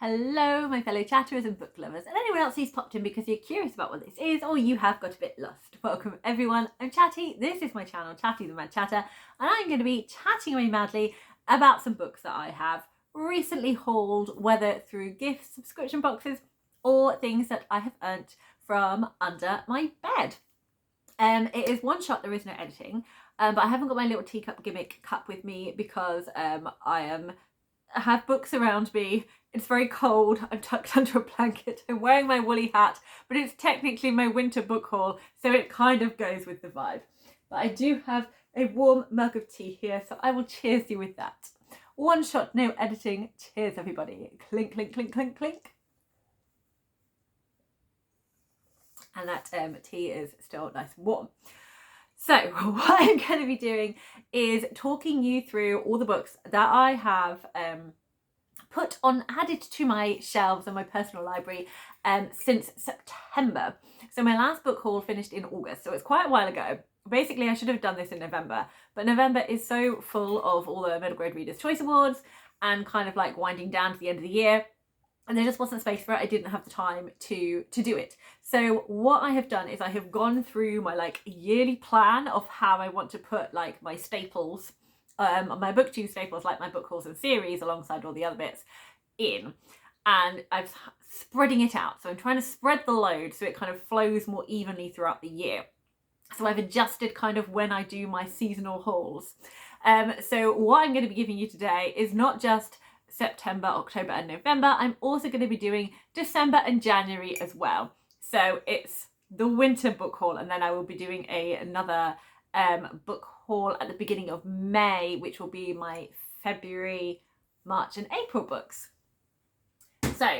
Hello, my fellow chatterers and book lovers, and anyone else who's popped in because you're curious about what this is or you have got a bit lost. Welcome everyone, I'm Chatty, this is my channel, Chatty the Mad Chatter, and I'm going to be chatting away madly about some books that I have recently hauled, whether through gifts, subscription boxes, or things that I have earned from under my bed. It is one shot, there is no editing, but I haven't got my little teacup gimmick cup with me because I have books around me. It's very cold, I'm tucked under a blanket, I'm wearing my woolly hat, but it's technically my winter book haul, so it kind of goes with the vibe. But I do have a warm mug of tea here, so I will cheers you with that. One shot, no editing. Cheers everybody. Clink, clink, clink, clink, clink. And that tea is still nice and warm. So what I'm going to be doing is talking you through all the books that I have added to my shelves and my personal library since September. So my last book haul finished in August, so it's quite a while ago. Basically, I should have done this in November, but November is so full of all the middle grade Readers' Choice Awards and kind of like winding down to the end of the year. And there just wasn't space for it. I didn't have the time to do it. So what I have done is I have gone through my like yearly plan of how I want to put like my staples, my Booktube staples, like my book hauls and series alongside all the other bits in. And I'm spreading it out. So I'm trying to spread the load so it kind of flows more evenly throughout the year. So I've adjusted kind of when I do my seasonal hauls. So what I'm going to be giving you today is not just September, October and November. I'm also going to be doing December and January as well. So it's the winter book haul, and then I will be doing another book haul at the beginning of May, which will be my February, March and April books. So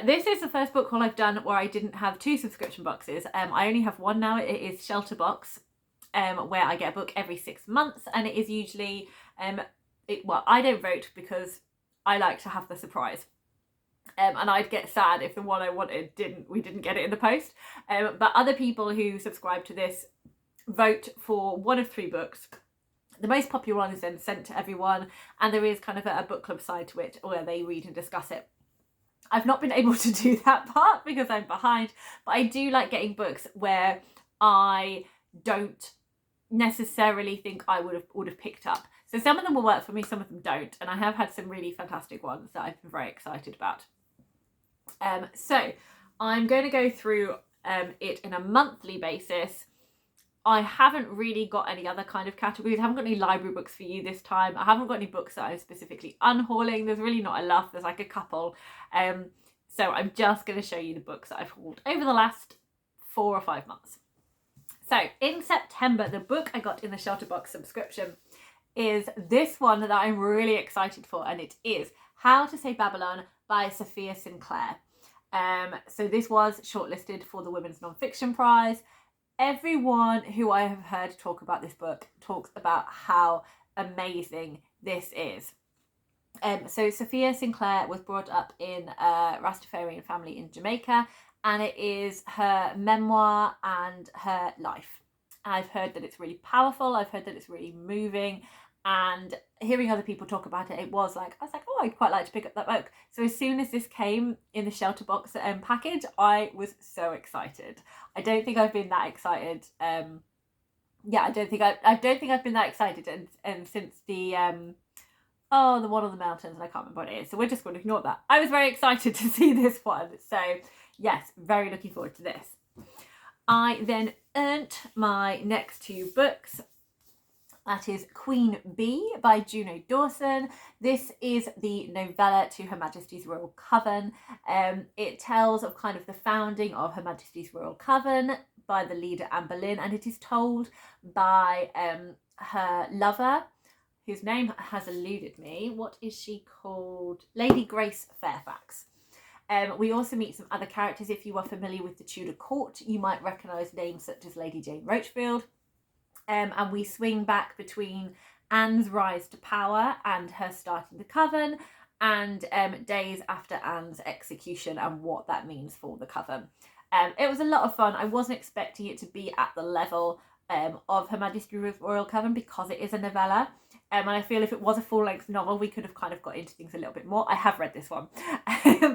this is the first book haul I've done where I didn't have two subscription boxes. I only have one now. It is Shelterbox, where I get a book every 6 months, and it is usually well, I don't vote because I like to have the surprise. And I'd get sad if the one I wanted we didn't get it in the post. But other people who subscribe to this vote for one of 3 books. The most popular one is then sent to everyone, and there is kind of a book club side to it where they read and discuss it. I've not been able to do that part because I'm behind, but I do like getting books where I don't necessarily think I would have picked up. So some of them will work for me, some of them don't, and I have had some really fantastic ones that I've been very excited about. So I'm going to go through it in a monthly basis. I haven't really got any other kind of categories. I haven't got any library books for you this time. I haven't got any books that I'm specifically unhauling. There's really not enough. There's like a couple. So I'm just going to show you the books that I've hauled over the last 4 or 5 months. So in September, the book I got in the Shelterbox subscription is this one that I'm really excited for, and it is How to Save Babylon by Sophia Sinclair. So this was shortlisted for the Women's Non-Fiction Prize. Everyone who I have heard talk about this book talks about how amazing this is. So Sophia Sinclair was brought up in a Rastafarian family in Jamaica, and it is her memoir and her life. I've heard that it's really powerful. I've heard that it's really moving, and hearing other people talk about it, I was like, oh, I'd quite like to pick up that book. So as soon as this came in the Shelterbox package, I was so excited. I don't think I've been that excited. I don't think I've been that excited and since the the one on the mountains, and I can't remember what it is. So we're just going to ignore that. I was very excited to see this one. So yes, very looking forward to this. I then earned my next 2 books. That is Queen Bee by Juno Dawson. This is the novella to Her Majesty's Royal Coven. It tells of kind of the founding of Her Majesty's Royal Coven by the leader Anne Boleyn, and it is told by her lover, whose name has eluded me. What is she called? Lady Grace Fairfax. We also meet some other characters. If you are familiar with the Tudor court, you might recognise names such as Lady Jane Rochfield. And we swing back between Anne's rise to power and her starting the coven, and days after Anne's execution and what that means for the coven. It was a lot of fun. I wasn't expecting it to be at the level of Her Majesty's Royal Coven because it is a novella. And I feel if it was a full-length novel, we could have kind of got into things a little bit more. I have read this one,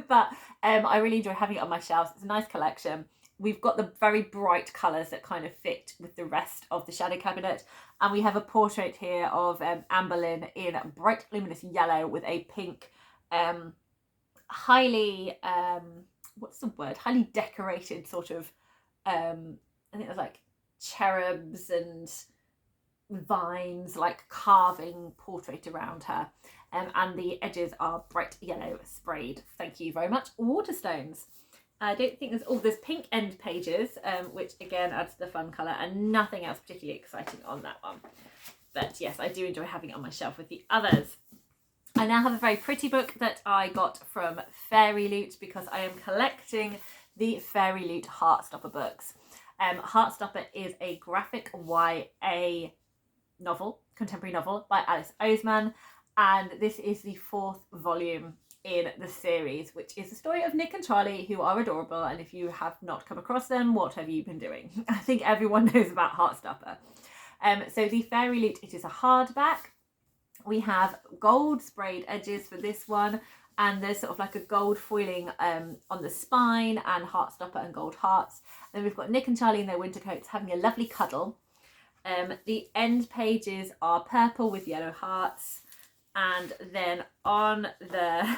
but I really enjoy having it on my shelves. It's a nice collection. We've got the very bright colours that kind of fit with the rest of the shadow cabinet. And we have a portrait here of Anne Boleyn in bright luminous yellow with a pink, highly, what's the word? Highly decorated sort of, I think it was like cherubs and vines, like carving portrait around her. And the edges are bright yellow sprayed. Thank you very much. Waterstones. I don't think there's pink end pages, which again adds to the fun colour, and nothing else particularly exciting on that one. But yes, I do enjoy having it on my shelf with the others. I now have a very pretty book that I got from Fairy Loot because I am collecting the Fairy Loot Heartstopper books. Heartstopper is a graphic YA novel, contemporary novel by Alice Oseman, and this is the 4th volume in the series, which is the story of Nick and Charlie, who are adorable, and if you have not come across them, what have you been doing? I think everyone knows about Heartstopper. So the Fairy Loot, it is a hardback. We have gold sprayed edges for this one, and there's sort of like a gold foiling on the spine, and Heartstopper and gold hearts. Then we've got Nick and Charlie in their winter coats having a lovely cuddle. The end pages are purple with yellow hearts, and then on the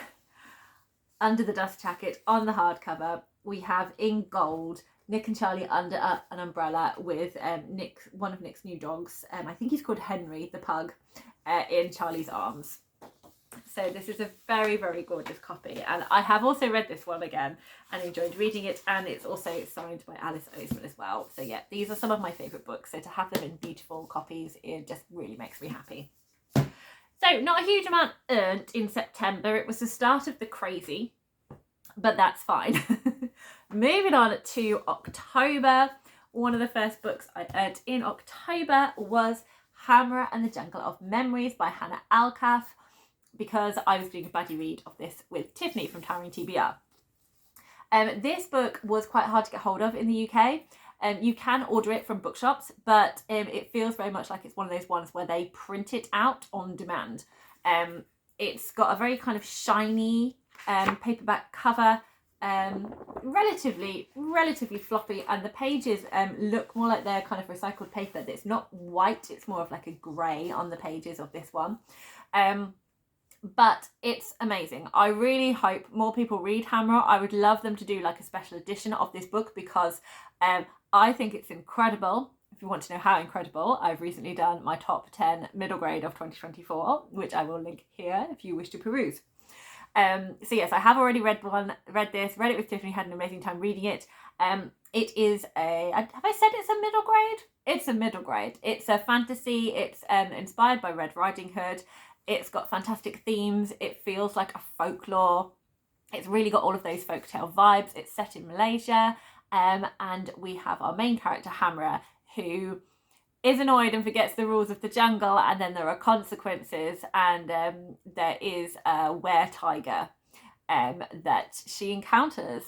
under the dust jacket on the hardcover we have in gold Nick and Charlie under an umbrella with one of Nick's new dogs, I think he's called Henry the pug, in Charlie's arms. So this is a very, very gorgeous copy, and I have also read this one again and enjoyed reading it, and it's also signed by Alice Oseman as well. So yeah, these are some of my favourite books, so to have them in beautiful copies, it just really makes me happy. So not a huge amount earned in September. It was the start of the crazy, but that's fine. Moving on to October, one of the first books I earned in October was Hamra and the Jungle of Memories by Hannah Alcaf, because I was doing a buddy read of this with Tiffany from Towering TBR. This book was quite hard to get hold of in the UK. You can order it from bookshops, but it feels very much like it's one of those ones where they print it out on demand. It's got a very kind of shiny paperback cover, relatively floppy, and the pages look more like they're kind of recycled paper. It's not white, it's more of like a grey on the pages of this one. But it's amazing. I really hope more people read Hamra. I would love them to do like a special edition of this book, because I think it's incredible. If you want to know how incredible, I've recently done my top 10 middle grade of 2024, which I will link here if you wish to peruse. So yes, I have already read it with Tiffany, had an amazing time reading it. It is have I said it's a middle grade? It's a middle grade. It's a fantasy. It's inspired by Red Riding Hood. It's got fantastic themes. It feels like a folklore. It's really got all of those folktale vibes. It's set in Malaysia. And we have our main character, Hamra, who is annoyed and forgets the rules of the jungle, and then there are consequences, and there is a were-tiger that she encounters,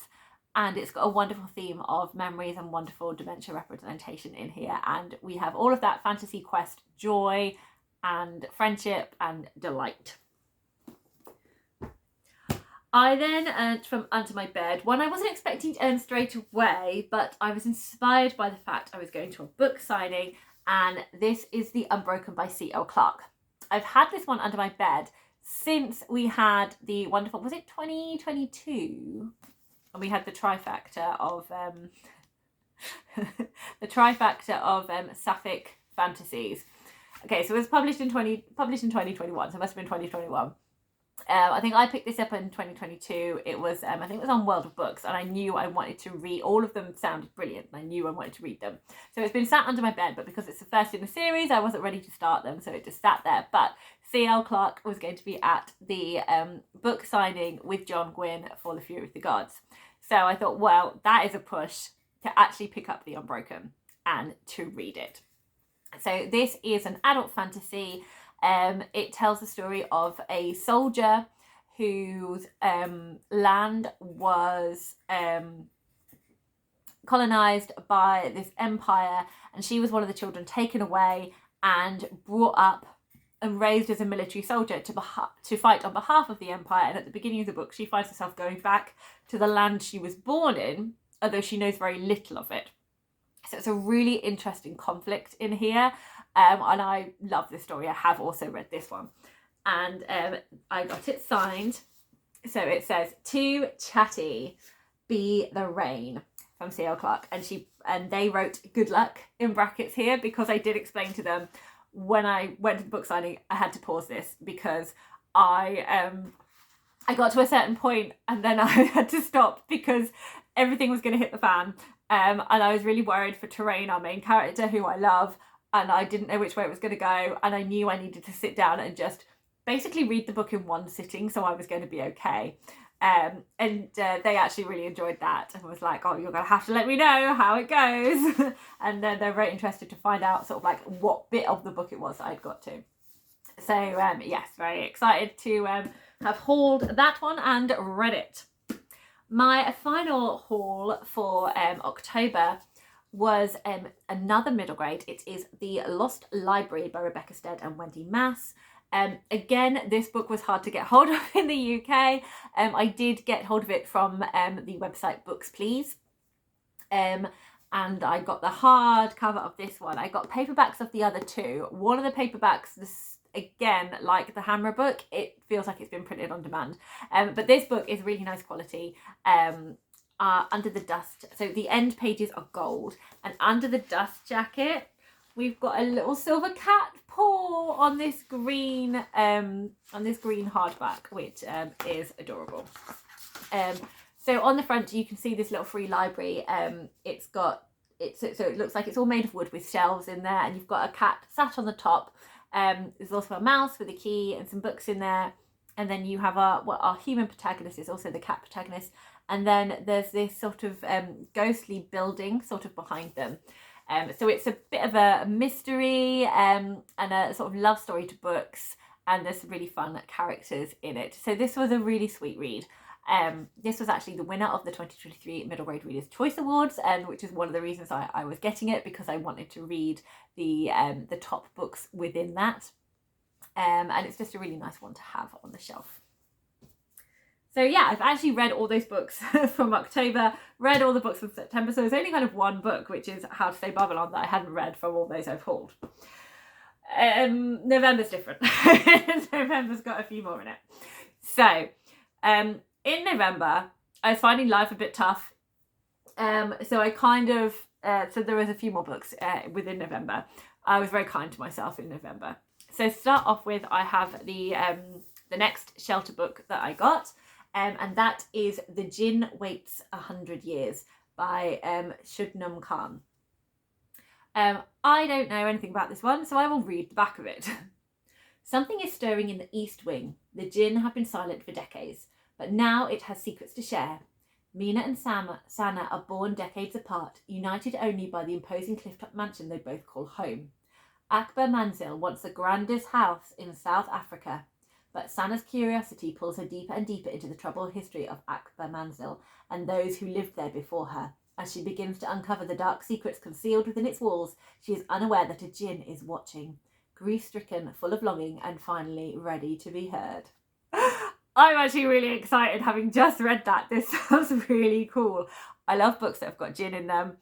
and it's got a wonderful theme of memories and wonderful dementia representation in here, and we have all of that fantasy quest joy and friendship and delight. I then earned from Under My Bed, one I wasn't expecting to earn straight away, but I was inspired by the fact I was going to a book signing, and this is The Unbroken by C.L. Clarke. I've had this one under my bed since we had the wonderful, was it 2022? And we had the trifactor of Sapphic fantasies. Okay, so it was published in 2021, so it must have been 2021. I think I picked this up in 2022. It was, I think it was on World of Books, and I knew I wanted to read, all of them sounded brilliant, and I knew I wanted to read them. So it's been sat under my bed, but because it's the first in the series, I wasn't ready to start them, so it just sat there. But C.L. Clarke was going to be at the book signing with John Gwynne for The Fury of the Gods. So I thought, well, that is a push to actually pick up The Unbroken and to read it. So this is an adult fantasy. It tells the story of a soldier whose land was colonized by this empire, and she was one of the children taken away and brought up and raised as a military soldier to fight on behalf of the Empire. And at the beginning of the book, she finds herself going back to the land she was born in, although she knows very little of it. So it's a really interesting conflict in here. And I love this story. I have also read this one. And I got it signed. So it says, "To Chatty be the rain," from C.L. Clarke. And they wrote "good luck" in brackets here, because I did explain to them when I went to the book signing, I had to pause this because I got to a certain point and then I had to stop because everything was going to hit the fan. And I was really worried for Terrain, our main character, who I love, and I didn't know which way it was going to go. And I knew I needed to sit down and just basically read the book in one sitting, so I was going to be okay. They actually really enjoyed that and was like, "Oh, you're gonna have to let me know how it goes." And they're very interested to find out sort of like what bit of the book it was that I'd got to. So yes, very excited to have hauled that one and read it. My final haul for October was another middle grade. It is The Lost Library by Rebecca Stead and Wendy Mass. Again, this book was hard to get hold of in the UK. I did get hold of it from the website Books Please. And I got the hardcover of this one. I got paperbacks of the other two. One of the paperbacks, again, like the Hamra book, it feels like it's been printed on demand. But this book is really nice quality. Under the dust, so the end pages are gold, and under the dust jacket, we've got a little silver cat paw on this green hardback, which is adorable. So on the front you can see this little free library. So it looks like it's all made of wood with shelves in there, and you've got a cat sat on the top. There's also a mouse with a key and some books in there, and then you have our human protagonist is also the cat protagonist, and then there's this sort of ghostly building sort of behind them. So it's a bit of a mystery and a sort of love story to books, and there's some really fun characters in it. So this was a really sweet read. This was actually the winner of the 2023 Middle Grade Readers' Choice Awards, which is one of the reasons I was getting it, because I wanted to read the top books within that. And it's just a really nice one to have on the shelf. So yeah, I've actually read all those books from October, read all the books from September, so there's only kind of one book, which is How to Say Babylon, that I hadn't read from all those I've hauled. November's different. November's got a few more in it. So, in November, I was finding life a bit tough. So I kind of, so there was a few more books within November. I was very kind to myself in November. So to start off with, I have the next Shelter book that I got. And that is The Djinn Waits 100 Years by Shubnam Khan. I don't know anything about this one, so I will read the back of it. Something is stirring in the East Wing. The Djinn have been silent for decades, but now it has secrets to share. Mina and Sana are born decades apart, united only by the imposing cliff-top mansion they both call home. Akbar Manzil wants the grandest house in South Africa, but Sana's curiosity pulls her deeper and deeper into the troubled history of Akbar Manzil and those who lived there before her. As she begins to uncover the dark secrets concealed within its walls, she is unaware that a djinn is watching. Grief-stricken, full of longing, and finally ready to be heard. I'm actually really excited, having just read that. This sounds really cool. I love books that have got djinn in them.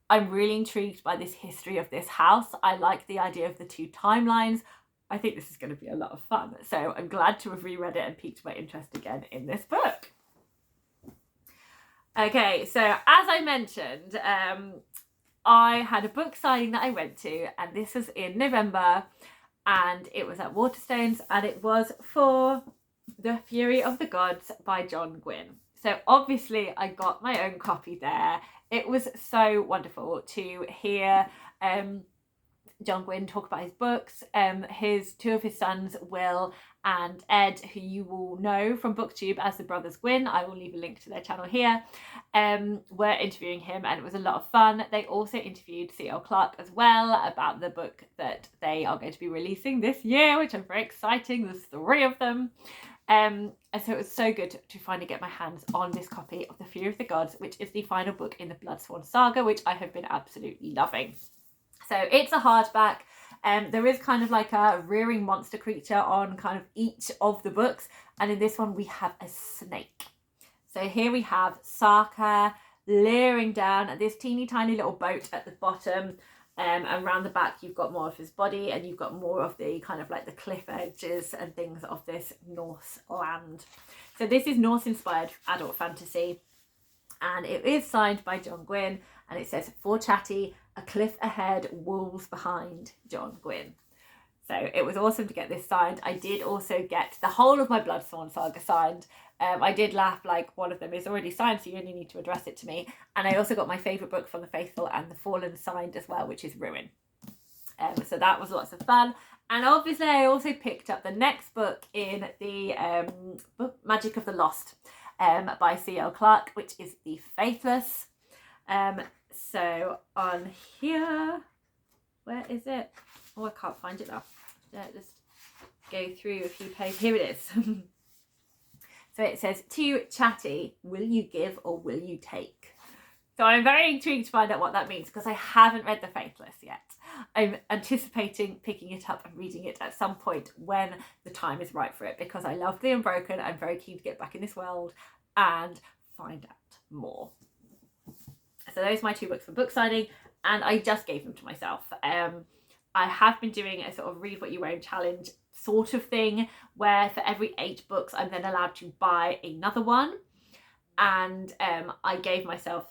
I'm really intrigued by this history of this house. I like the idea of the two timelines. I think this is going to be a lot of fun. So I'm glad to have reread it and piqued my interest again in this book. Okay, so as I mentioned, I had a book signing that I went to, and this was in November, and it was at Waterstones, and it was for The Fury of the Gods by John Gwynne. So obviously I got my own copy there. It was so wonderful to hear John Gwynne talk about his books. Two of his sons, Will and Ed, who you will know from Booktube as the Brothers Gwynne, I will leave a link to their channel here, were interviewing him, and it was a lot of fun. They also interviewed C.L. Clarke as well about the book that they are going to be releasing this year, which I'm very exciting. There's 3 of them. And so it was so good to finally get my hands on this copy of The Fury of the Gods, which is the final book in the Bloodsworn saga, which I have been absolutely loving. So it's a hardback. There is kind of like a rearing monster creature on kind of each of the books, and in this one we have a snake. So here we have Saka leering down at this teeny tiny little boat at the bottom, and around the back you've got more of his body, and you've got more of the kind of like the cliff edges and things of this Norse land. So this is Norse inspired adult fantasy, and it is signed by John Gwynne, and it says, "For Chatty, a cliff ahead, wolves behind, John Gwynne." So it was awesome to get this signed. I did also get the whole of my Bloodsworn saga signed. I did laugh, like, one of them is already signed, so you only need to address it to me. And I also got my favourite book from the Faithful and the Fallen signed as well, which is Ruin. So that was lots of fun. And obviously I also picked up the next book in the book Magic of the Lost by C.L. Clarke, which is The Faithless. So on here, where is it? Oh, I can't find it now. Let's go through a few pages. Here it is. So it says, "To Chatty, will you give or will you take?" So I'm very intrigued to find out what that means, because I haven't read The Faithless yet. I'm anticipating picking it up and reading it at some point when the time is right for it, because I love the Unbroken. I'm very keen to get back in this world and find out more. So those are my 2 books for book signing, and I just gave them to myself. I have been doing a sort of read what you own challenge sort of thing, where for every 8 books I'm then allowed to buy another one. And I gave myself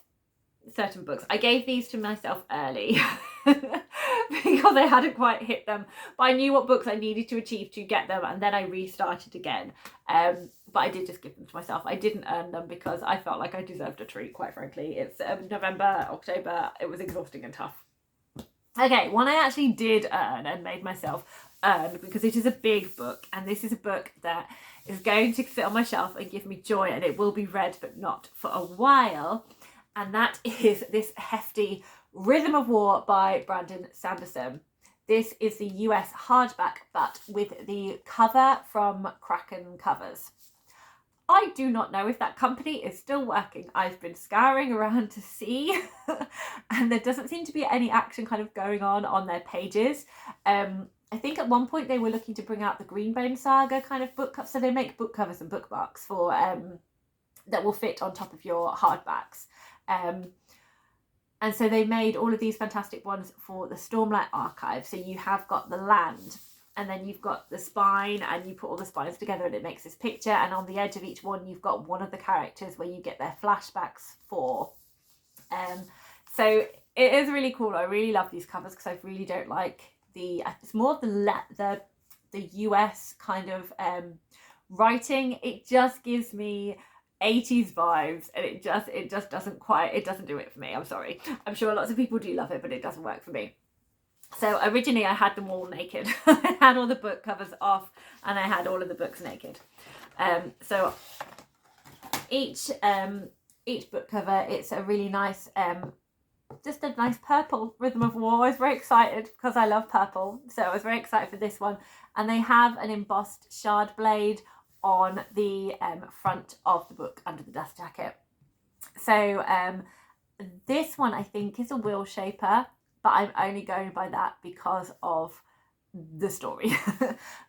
certain books. I gave these to myself early because I hadn't quite hit them, but I knew what books I needed to achieve to get them, and then I restarted again. But I did just give them to myself. I didn't earn them because I felt like I deserved a treat, quite frankly. It's November, October. It was exhausting and tough. Okay, one I actually did earn and made myself earn, because it is a big book, and this is a book that is going to sit on my shelf and give me joy, and it will be read but not for a while, and that is this hefty Rhythm of War by Brandon Sanderson. This is the US hardback, but with the cover from Kraken Covers. I do not know if that company is still working. I've been scouring around to see and there doesn't seem to be any action kind of going on their pages. I think at one point they were looking to bring out the Greenbone Saga kind of book, so they make book covers and bookmarks for that will fit on top of your hardbacks. And so they made all of these fantastic ones for the Stormlight Archive. So you have got the land, and then you've got the spine, and you put all the spines together and it makes this picture, and on the edge of each one you've got one of the characters where you get their flashbacks for. So it is really cool. I really love these covers because I really don't like it's more of the US kind of writing. It just gives me 80s vibes, and it just doesn't do it for me. I'm sorry. I'm sure lots of people do love it, but it doesn't work for me. So originally I had them all naked. I had all the book covers off, and I had all of the books naked. So each book cover, it's a really nice just a nice purple Rhythm of War. I was very excited because I love purple, so I was very excited for this one. And they have an embossed shard blade on the front of the book under the dust jacket. So this one I think is a wheel shaper, but I'm only going by that because of the story.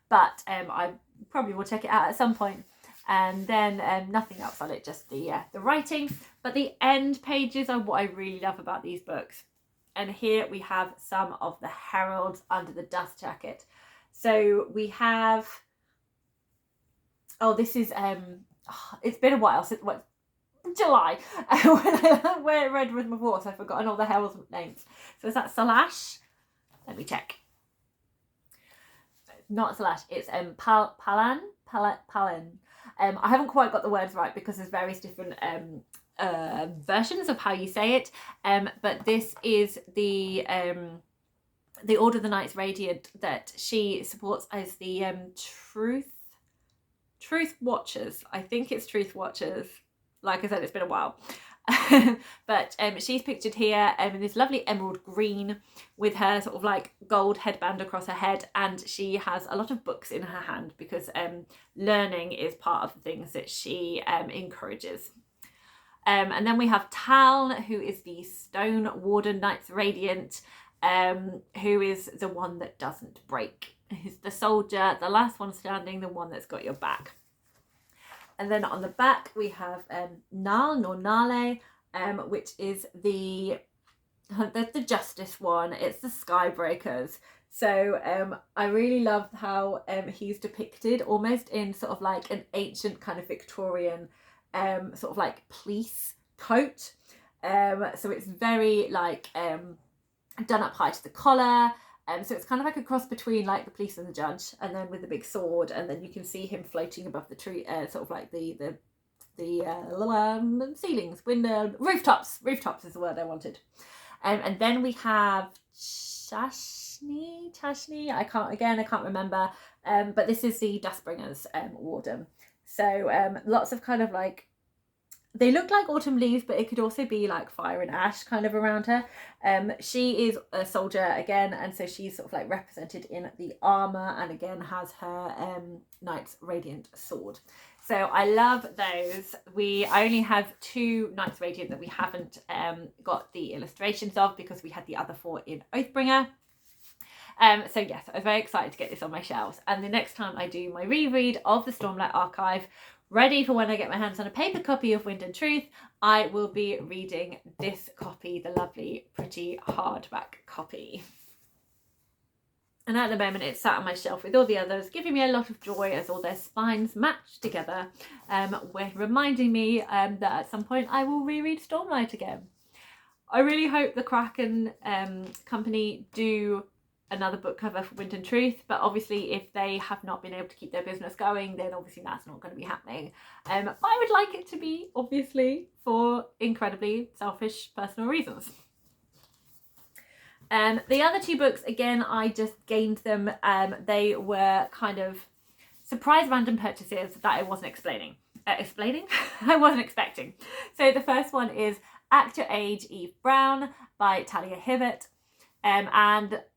But I probably will check it out at some point. And then nothing else on it, just the writing. But the end pages are what I really love about these books. And here we have some of the heralds under the dust jacket. So we have, this is, it's been a while since, July, when I read Rhythm of War, so I've forgotten all the heralds' names. So is that Salash? Let me check. Not Salash, it's Palan. I haven't quite got the words right because there's various different versions of how you say it. But this is the Order of the Knights Radiant that she supports as the Truth Watchers. I think it's Truth Watchers. Like I said, it's been a while. But she's pictured here in this lovely emerald green with her sort of like gold headband across her head, and she has a lot of books in her hand because learning is part of the things that she encourages. And then we have Taln, who is the Stone Warden Knights Radiant. who is the one that doesn't break. He's the soldier, the last one standing, the one that's got your back. And then on the back we have Nale, which is the justice one. It's the Skybreakers. So I really love how he's depicted almost in sort of like an ancient kind of Victorian sort of like police coat. So it's very like done up high to the collar. So it's kind of like a cross between like the police and the judge, and then with the big sword, and then you can see him floating above the tree, sort of like the ceilings, rooftops. Rooftops is the word I wanted. And then we have Chashni. I can't remember. But this is the Dustbringers warden. So lots of kind of like, they look like autumn leaves, but it could also be like fire and ash kind of around her. She is a soldier again, and so she's sort of like represented in the armour, and again has her Knight's Radiant sword. So I love those. We only have 2 Knight's Radiant that we haven't got the illustrations of, because we had the other 4 in Oathbringer. So yes, I was very excited to get this on my shelves. And the next time I do my reread of the Stormlight Archive, ready for when I get my hands on a paper copy of Wind and Truth, I will be reading this copy, the lovely, pretty hardback copy. And at the moment it's sat on my shelf with all the others, giving me a lot of joy as all their spines match together, reminding me that at some point I will reread Stormlight again. I really hope the Kraken company do another book cover for Wind and Truth, but obviously if they have not been able to keep their business going, then obviously that's not going to be happening. But I would like it to be, obviously, for incredibly selfish personal reasons. The other 2 books, again, I just gained them. They were kind of surprise random purchases that I wasn't I wasn't expecting. So the first one is Act Your Age, Eve Brown by Talia Hibbert. And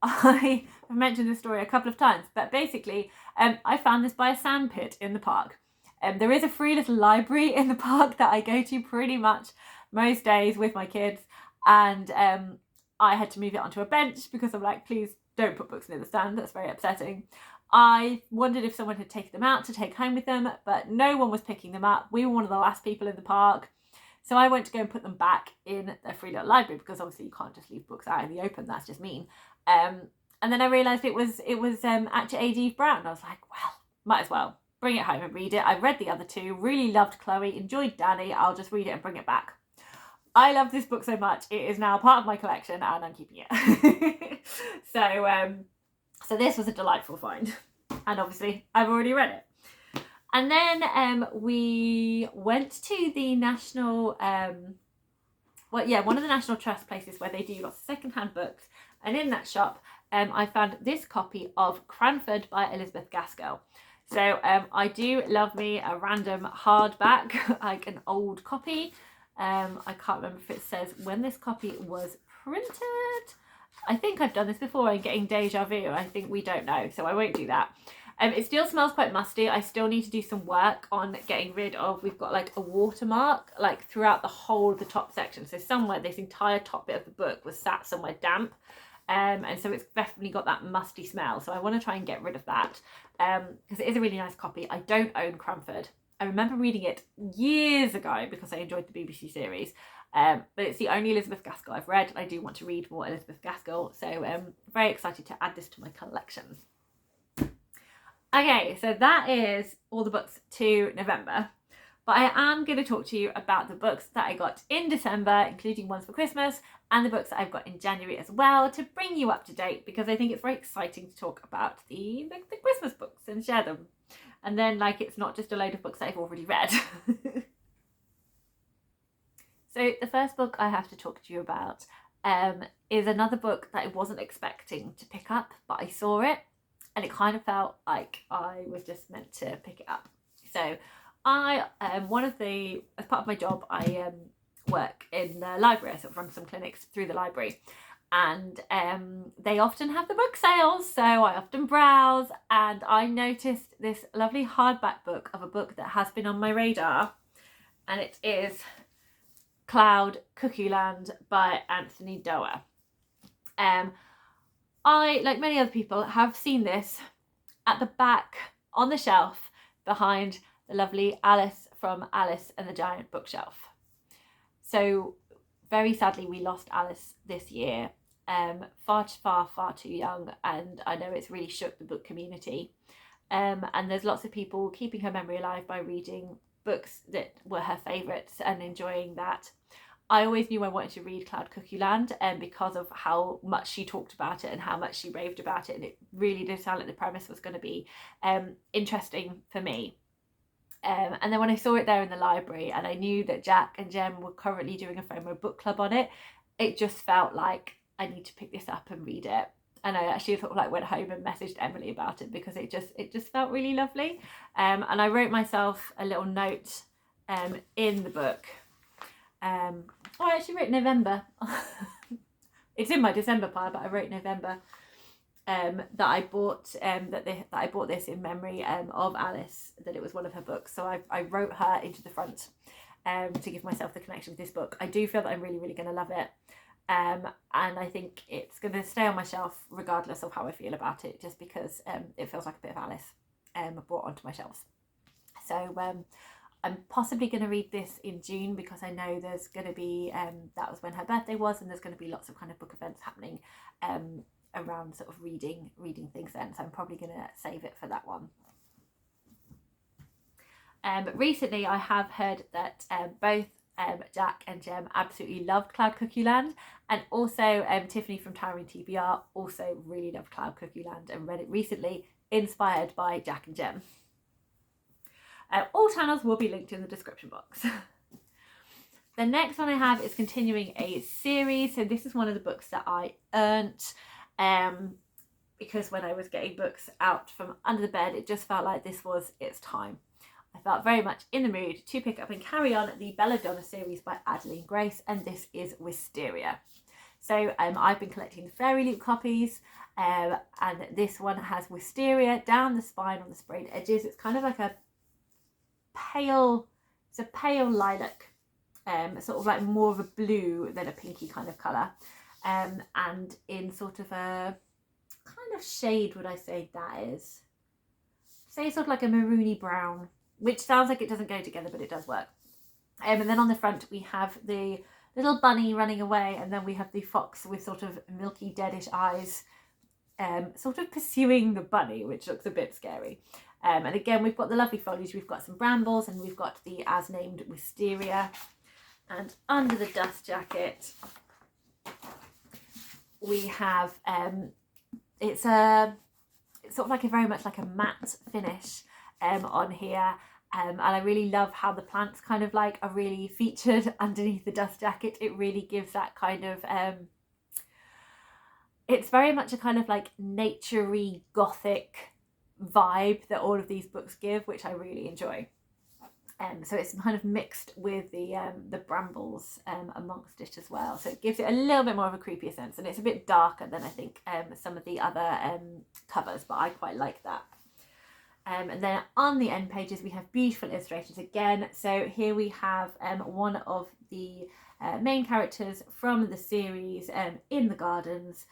I have mentioned this story a couple of times, but basically I found this by a sandpit in the park. There is a free little library in the park that I go to pretty much most days with my kids, and I had to move it onto a bench because I'm like, please don't put books near the stand, that's very upsetting. I wondered if someone had taken them out to take home with them, but no one was picking them up. We were one of the last people in the park. So I went to go and put them back in a free little library, because obviously you can't just leave books out in the open, that's just mean. And then I realised it was Act Your Age, Eve Brown. And I was like, well, might as well bring it home and read it. I read the other 2, really loved Chloe, enjoyed Danny, I'll just read it and bring it back. I love this book so much, it is now part of my collection and I'm keeping it. So this was a delightful find, and obviously I've already read it. And then we went to the national, one of the National Trust places where they do lots of secondhand books. And in that shop, I found this copy of Cranford by Elizabeth Gaskell. So I do love me a random hardback, like an old copy. I can't remember if it says when this copy was printed. I think I've done this before. I'm getting deja vu. I think we don't know, so I won't do that. It still smells quite musty. I still need to do some work on getting rid of, we've got like a watermark like throughout the whole of the top section. So somewhere this entire top bit of the book was sat somewhere damp. And so it's definitely got that musty smell. So I want to try and get rid of that because it is a really nice copy. I don't own Cranford. I remember reading it years ago because I enjoyed the BBC series. But it's the only Elizabeth Gaskell I've read. I do want to read more Elizabeth Gaskell. So I'm very excited to add this to my collection. Okay, so that is all the books to November, but I am going to talk to you about the books that I got in December, including ones for Christmas, and the books that I've got in January as well, to bring you up to date, because I think it's very exciting to talk about the Christmas books and share them. And then, like, it's not just a load of books that I've already read. So the first book I have to talk to you about is another book that I wasn't expecting to pick up, but I saw it. And it kind of felt like I was just meant to pick it up. So I as part of my job, I work in the library. I sort of run some clinics through the library. And they often have the book sales. So I often browse, and I noticed this lovely hardback book of a book that has been on my radar. And it is Cloud Cuckooland by Anthony Doerr. I, like many other people, have seen this at the back on the shelf behind the lovely Alice from Alice and the Giant bookshelf. So very sadly we lost Alice this year, far too young, and I know it's really shook the book community. And there's lots of people keeping her memory alive by reading books that were her favourites and enjoying that. I always knew I wanted to read Cloud Cuckooland because of how much she talked about it and how much she raved about it, and it really did sound like the premise was going to be interesting for me. And then when I saw it there in the library and I knew that Jack and Jem were currently doing a FOMO book club on it, it just felt like I need to pick this up and read it. And I actually sort of like went home and messaged Emily about it because it just felt really lovely. And I wrote myself a little note in the book. I actually wrote November. It's in my December pile, but I wrote November. That I bought that I bought this in memory of Alice, that it was one of her books. So I wrote her into the front to give myself the connection with this book. I do feel that I'm really going to love it. And I think it's going to stay on my shelf regardless of how I feel about it, just because it feels like a bit of Alice brought onto my shelves. So I'm possibly going to read this in June because I know there's going to be, that was when her birthday was, and there's going to be lots of kind of book events happening around sort of reading things then. So I'm probably going to save it for that one. But recently I have heard that both Jack and Jem absolutely loved Cloud Cuckooland, and also Tiffany from Towering TBR also really loved Cloud Cuckooland and read it recently, inspired by Jack and Jem. All channels will be linked in the description box. The next one I have is continuing a series. So this is one of the books that I earned because when I was getting books out from under the bed, it just felt like this was its time. I felt very much in the mood to pick up and carry on the Belladonna series by Adeline Grace, and this is Wisteria. So I've been collecting the Fairy Loot copies, and this one has Wisteria down the spine on the sprayed edges. It's kind of like a pale lilac, sort of like more of a blue than a pinky kind of colour, and in sort of a kind of shade, would I say that is? Say sort of like a maroony brown, which sounds like it doesn't go together, but it does work. And then on the front we have the little bunny running away, and then we have the fox with sort of milky deadish eyes sort of pursuing the bunny, which looks a bit scary. And again, we've got the lovely foliage, we've got some brambles, and we've got the as named Wisteria. And under the dust jacket we have it's sort of like a very much like a matte finish on here, and I really love how the plants kind of like are really featured underneath the dust jacket. It really gives that kind of it's very much a kind of like naturey gothic vibe that all of these books give, which I really enjoy. So it's kind of mixed with the brambles amongst it as well, so it gives it a little bit more of a creepier sense, and it's a bit darker than I think some of the other covers, but I quite like that. And then on the end pages we have beautiful illustrations again. So here we have one of the main characters from the series in the gardens.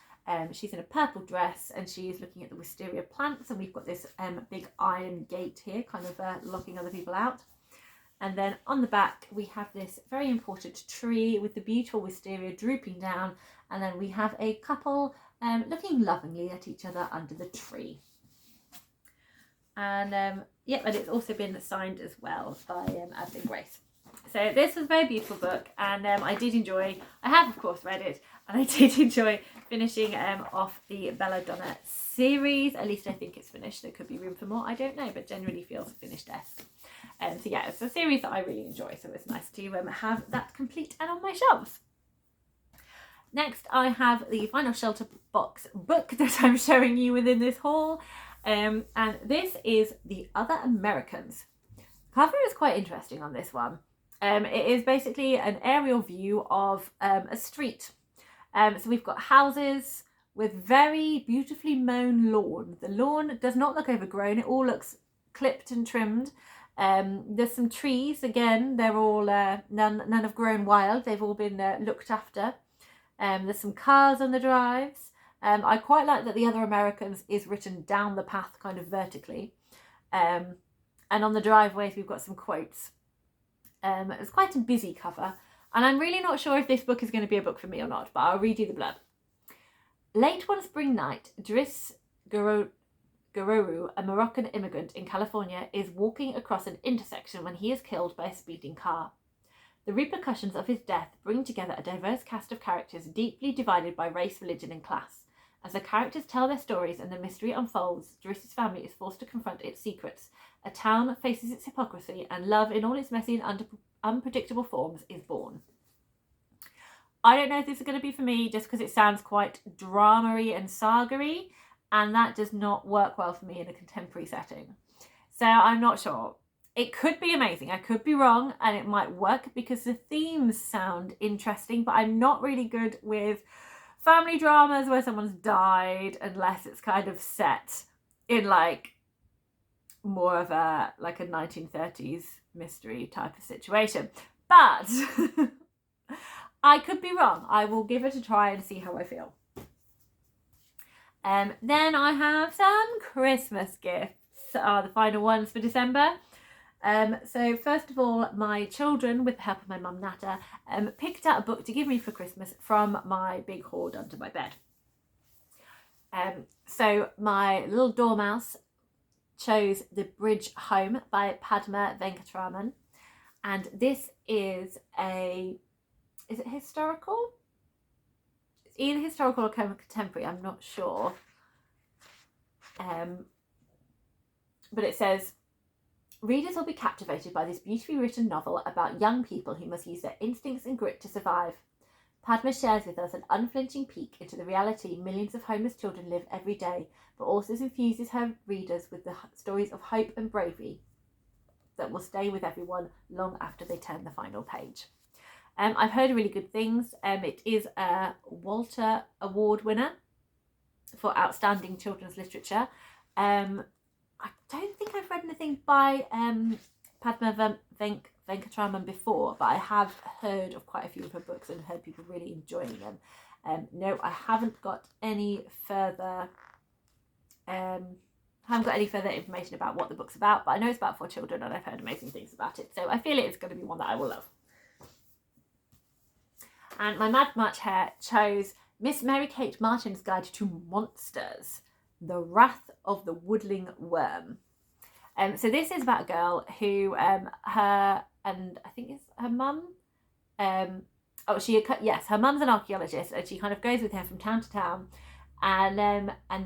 She's in a purple dress and she's looking at the wisteria plants, and we've got this big iron gate here kind of locking other people out. And then on the back we have this very important tree with the beautiful wisteria drooping down, and then we have a couple looking lovingly at each other under the tree. And yeah, and it's also been signed as well by Adeline Grace. So this was a very beautiful book, and I did enjoy, I have of course read it, and I did enjoy finishing off the Belladonna series. At least I think it's finished. There could be room for more, I don't know, but generally feels finished-esque. So yeah, it's a series that I really enjoy, so it's nice to have that complete and on my shelves. Next I have the final Shelterbox book that I'm showing you within this haul, and this is The Other Americans. Cover is quite interesting on this one. It is basically an aerial view of a street. So we've got houses with very beautifully mown lawn. The lawn does not look overgrown, it all looks clipped and trimmed. There's some trees, again, they're all, none have grown wild, they've all been looked after. There's some cars on the drives, I quite like that The Other Americans is written down the path kind of vertically. And on the driveways, we've got some quotes. It's quite a busy cover. And I'm really not sure if this book is going to be a book for me or not, but I'll read you the blurb. Late one spring night, Driss Gororu, a Moroccan immigrant in California, is walking across an intersection when he is killed by a speeding car. The repercussions of his death bring together a diverse cast of characters deeply divided by race, religion and class. As the characters tell their stories and the mystery unfolds, Driss's family is forced to confront its secrets. A town faces its hypocrisy, and love in all its messy and unpredictable forms is born. I don't know if this is going to be for me just because it sounds quite drama-y and saga-y, and that does not work well for me in a contemporary setting. So I'm not sure. It could be amazing. I could be wrong, and it might work because the themes sound interesting, but I'm not really good with family dramas where someone's died unless it's kind of set in like more of a 1930s mystery type of situation. But I could be wrong. I will give it a try and see how I feel. Then I have some Christmas gifts, the final ones for December. So first of all, my children, with the help of my mum Nata, picked out a book to give me for Christmas from my big hoard under my bed. So my little dormouse chose The Bridge Home by Padma Venkataraman, and this is is it historical? It's either historical or contemporary, I'm not sure. But it says, readers will be captivated by this beautifully written novel about young people who must use their instincts and grit to survive. Padma shares with us an unflinching peek into the reality millions of homeless children live every day, but also infuses her readers with the stories of hope and bravery that will stay with everyone long after they turn the final page. I've heard really good things. It is a Walter Award winner for Outstanding Children's Literature. I don't think I've read anything by Padma Venkataraman before, but I have heard of quite a few of her books and heard people really enjoying them. No, I haven't got any further information about what the book's about, but I know it's about 4 children and I've heard amazing things about it, so I feel it's going to be one that I will love. And my Mad March Hare chose Miss Mary Kate Martin's Guide to Monsters, The Wrath of the Woodling Worm. So this is about a girl who her mum, her mum's an archaeologist, and she kind of goes with her from town to town, and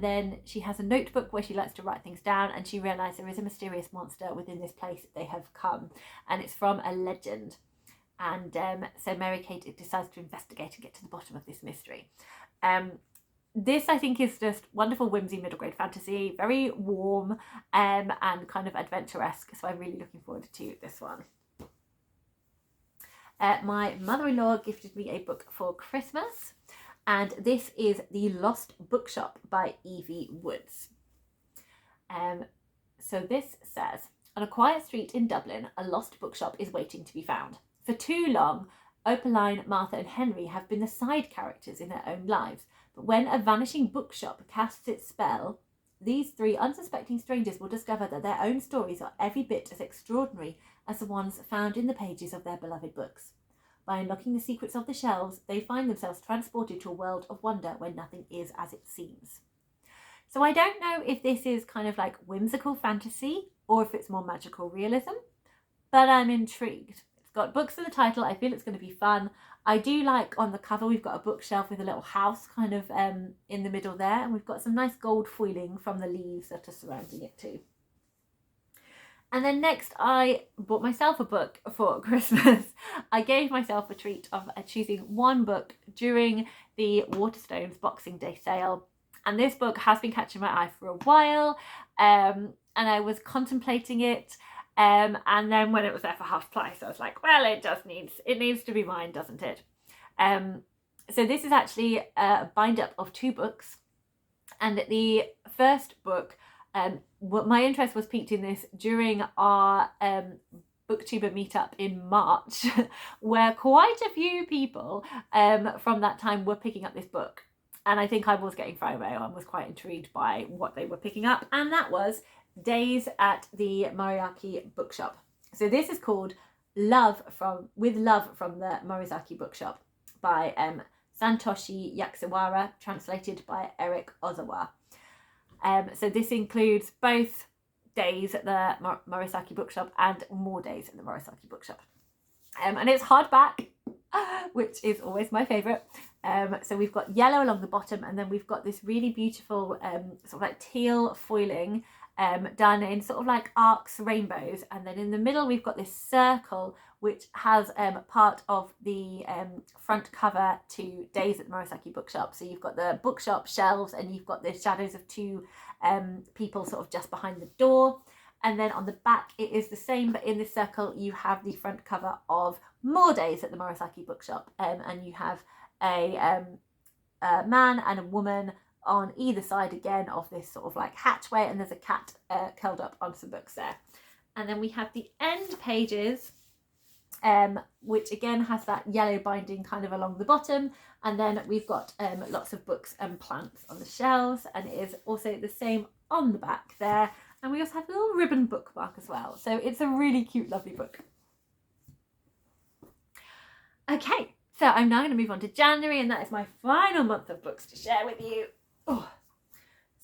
then she has a notebook where she likes to write things down, and she realises there is a mysterious monster within this place that they have come, and it's from a legend. And so Mary Kate decides to investigate and get to the bottom of this mystery. This, I think, is just wonderful, whimsy, middle grade fantasy, very warm and kind of adventure-esque. So I'm really looking forward to this one. My mother-in-law gifted me a book for Christmas, and this is The Lost Bookshop by Evie Woods. So this says, on a quiet street in Dublin, a lost bookshop is waiting to be found. For too long, Opaline, Martha and Henry have been the side characters in their own lives, but when a vanishing bookshop casts its spell, these 3 unsuspecting strangers will discover that their own stories are every bit as extraordinary as the ones found in the pages of their beloved books. By unlocking the secrets of the shelves, they find themselves transported to a world of wonder where nothing is as it seems. So I don't know if this is kind of like whimsical fantasy or if it's more magical realism, but I'm intrigued. It's got books in the title. I feel it's going to be fun. I do like on the cover we've got a bookshelf with a little house kind of in the middle there, and we've got some nice gold foiling from the leaves that are surrounding it too. And then next I bought myself a book for Christmas. I gave myself a treat of choosing one book during the Waterstones Boxing Day sale, and this book has been catching my eye for a while, and I was contemplating it. And then when it was there for half price, I was like, well, it needs to be mine, doesn't it? So this is actually a bind up of 2 books. And the first book, my interest was piqued in this during our Booktuber meetup in March, where quite a few people from that time were picking up this book. and I think I was getting FOMO and was quite intrigued by what they were picking up, and that was Days at the Moriarty Bookshop. So this is called With Love from the Moriarty Bookshop by Santoshi Yaksawara, translated by Eric Ozawa. So this includes both Days at the Moriarty Bookshop and More Days at the Moriarty Bookshop. And it's hardback, which is always my favourite. So we've got yellow along the bottom, and then we've got this really beautiful sort of like teal foiling done in sort of like arcs, rainbows, and then in the middle we've got this circle which has part of the front cover to Days at the Moriarty Bookshop. So you've got the bookshop shelves, and you've got the shadows of two people sort of just behind the door. And then on the back it is the same, but in this circle you have the front cover of More Days at the Moriarty Bookshop, and you have a man and a woman on either side again of this sort of like hatchway, and there's a cat curled up on some books there. And then we have the end pages, which again has that yellow binding kind of along the bottom, and then we've got lots of books and plants on the shelves, and it is also the same on the back there. And we also have a little ribbon bookmark as well. So it's a really cute, lovely book. Okay, so I'm now going to move on to January, and that is my final month of books to share with you. Oh.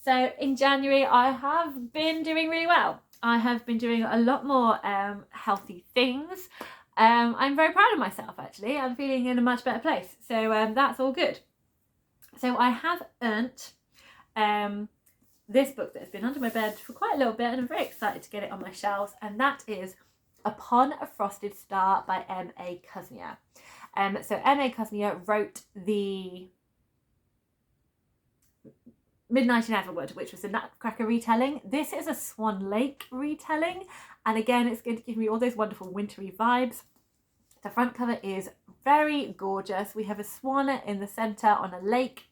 So in January, I have been doing really well. I have been doing a lot more healthy things. I'm very proud of myself, actually. I'm feeling in a much better place. So that's all good. So I have earned this book that has been under my bed for quite a little bit, and I'm very excited to get it on my shelves, and that is Upon a Frosted Star by M.A. Cusnier. So M.A. Cusnier wrote the Midnight in Everwood, which was a Nutcracker retelling. This is a Swan Lake retelling, and again it's going to give me all those wonderful wintry vibes. The front cover is very gorgeous. We have a swan in the centre on a lake,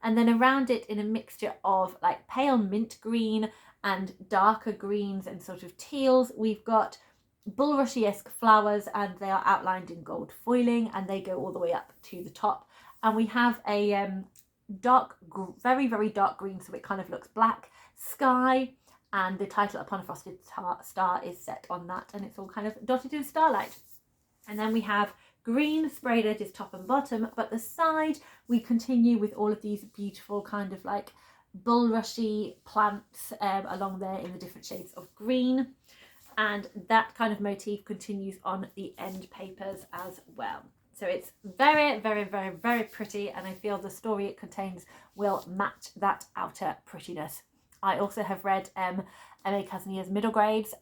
and then around it, in a mixture of like pale mint green and darker greens and sort of teals, we've got bulrushy-esque flowers, and they are outlined in gold foiling, and they go all the way up to the top. And we have a very, very dark green, so it kind of looks black, sky, and the title Upon a Frosted Star is set on that, and it's all kind of dotted in starlight. And then we have green sprayed edges top and bottom, but the side we continue with all of these beautiful kind of like bulrushy plants along there in the different shades of green, and that kind of motif continues on the end papers as well. So it's very, very, very, very pretty, and I feel the story it contains will match that outer prettiness. I also have read M.A. Cusnier's middle grades,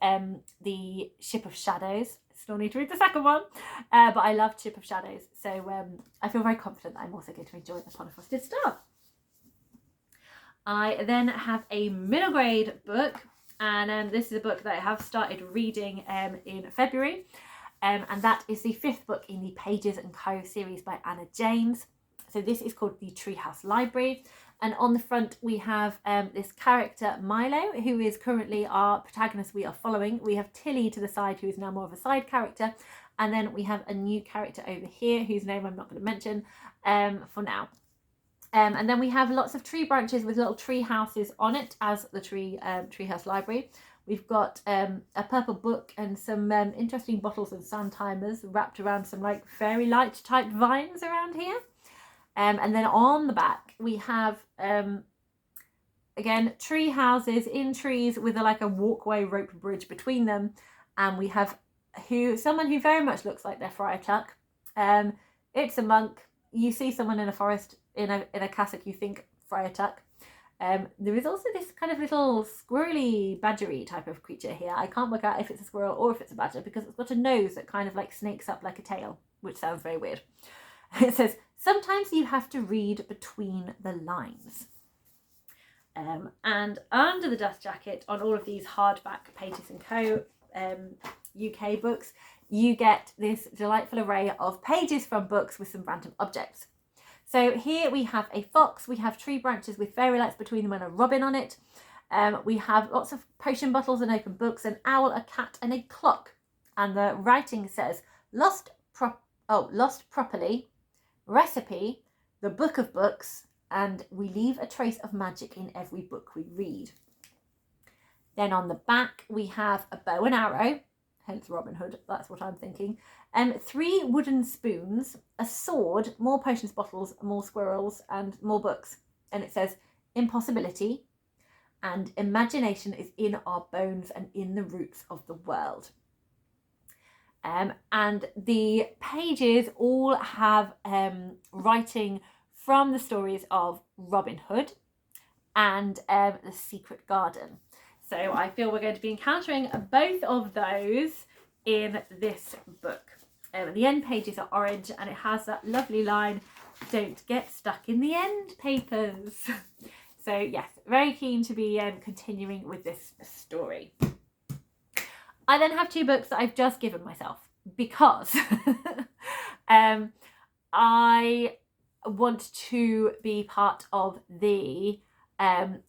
The Ship of Shadows. Still need to read the second one, but I loved Ship of Shadows, so I feel very confident that I'm also going to enjoy Upon a Frosted Star. I then have a middle grade book, and this is a book that I have started reading in February, and that is the 5th book in the Pages & Co series by Anna James. So this is called The Treehouse Library, and on the front we have this character Milo, who is currently our protagonist we are following. We have Tilly to the side, who is now more of a side character, and then we have a new character over here whose name I'm not going to mention for now. And then we have lots of tree branches with little tree houses on it as the treehouse library. We've got a purple book and some interesting bottles and sand timers wrapped around some like fairy light type vines around here. And then on the back we have again tree houses in trees with like a walkway rope bridge between them, and we have someone who very much looks like their Friar Tuck. It's a monk. You see someone in a forest in a cassock, you think Friar Tuck. There is also this kind of little squirrely badgery type of creature here. I can't work out if it's a squirrel or if it's a badger, because it's got a nose that kind of like snakes up like a tail, which sounds very weird. It says, sometimes you have to read between the lines. And under the dust jacket on all of these hardback Pages & Co UK books, you get this delightful array of pages from books with some random objects. So here we have a fox, we have tree branches with fairy lights between them and a robin on it. We have lots of potion bottles and open books, an owl, a cat and a clock. And the writing says, lost properly, recipe, the book of books, and we leave a trace of magic in every book we read. Then on the back we have a bow and arrow, hence Robin Hood, that's what I'm thinking, 3 wooden spoons, a sword, more potions bottles, more squirrels, and more books. And it says, impossibility and imagination is in our bones and in the roots of the world. And the pages all have writing from the stories of Robin Hood and The Secret Garden. So I feel we're going to be encountering both of those in this book. The end pages are orange and it has that lovely line, don't get stuck in the end papers. So yes, very keen to be continuing with this story. I then have 2 books that I've just given myself because I want to be part of the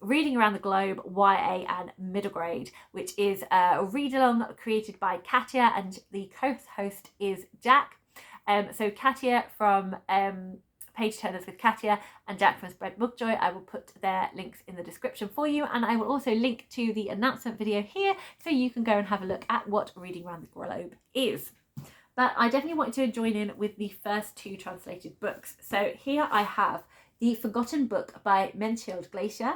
Reading Around the Globe YA and Middle Grade, which is a read-along created by Katja, and the co-host is Jack. So Katja from Page Turners with Katja and Jack from Spread Bookjoy. I will put their links in the description for you, and I will also link to the announcement video here so you can go and have a look at what Reading Around the Globe is. But I definitely want to join in with the first 2 translated books. So here I have The Forgotten Book by Menschild Glacier,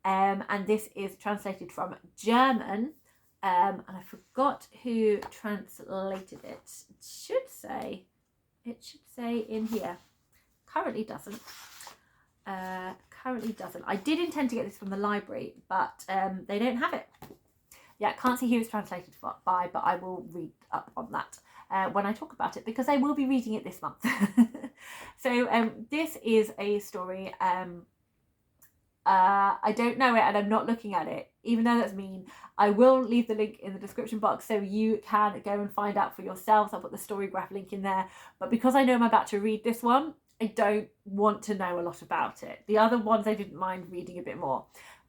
and this is translated from German, and I forgot who translated it. It should say in here. Currently doesn't. I did intend to get this from the library, but they don't have it. Yeah, can't see who it's translated by, but I will read up on that when I talk about it, because I will be reading it this month. So this is a story, I don't know it and I'm not looking at it, even though that's mean. I will leave the link in the description box so you can go and find out for yourselves. I'll put the story graph link in there, but because I know I'm about to read this one, I don't want to know a lot about it. The other ones I didn't mind reading a bit more,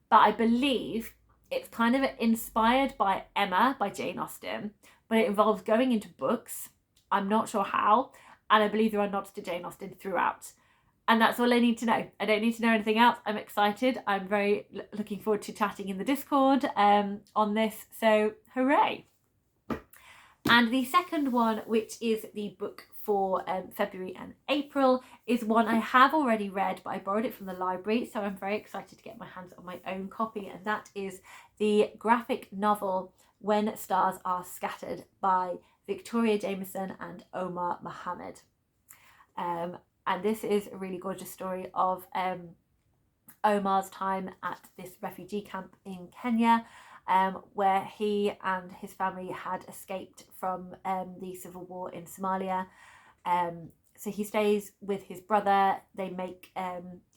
but I believe it's kind of inspired by Emma by Jane Austen, but it involves going into books. I'm not sure how, and I believe there are nods to Jane Austen throughout. And that's all I need to know. I don't need to know anything else. I'm excited. I'm very looking forward to chatting in the Discord on this. So hooray. And the second one, which is the book for February and April, is one I have already read, but I borrowed it from the library. So I'm very excited to get my hands on my own copy. And that is the graphic novel When Stars Are Scattered by Victoria Jameson and Omar Mohammed. And this is a really gorgeous story of Omar's time at this refugee camp in Kenya, where he and his family had escaped from the civil war in Somalia. So he stays with his brother. They make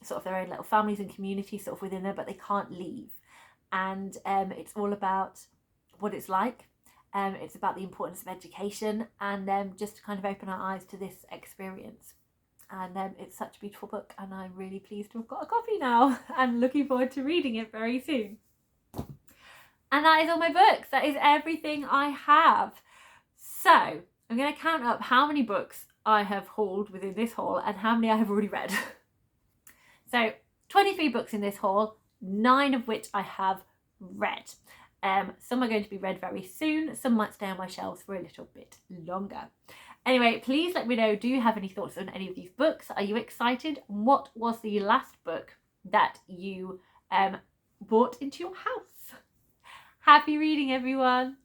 sort of their own little families and communities sort of within there, but they can't leave. And it's all about what it's like. It's about the importance of education, and just to kind of open our eyes to this experience. And it's such a beautiful book, and I'm really pleased to have got a copy now and looking forward to reading it very soon. And that is all my books. That is everything I have. So I'm going to count up how many books I have hauled within this haul and how many I have already read. So 23 books in this haul, 9 of which I have read. Some are going to be read very soon. Some might stay on my shelves for a little bit longer. Anyway, please let me know, do you have any thoughts on any of these books? Are you excited? What was the last book that you brought into your house? Happy reading, everyone!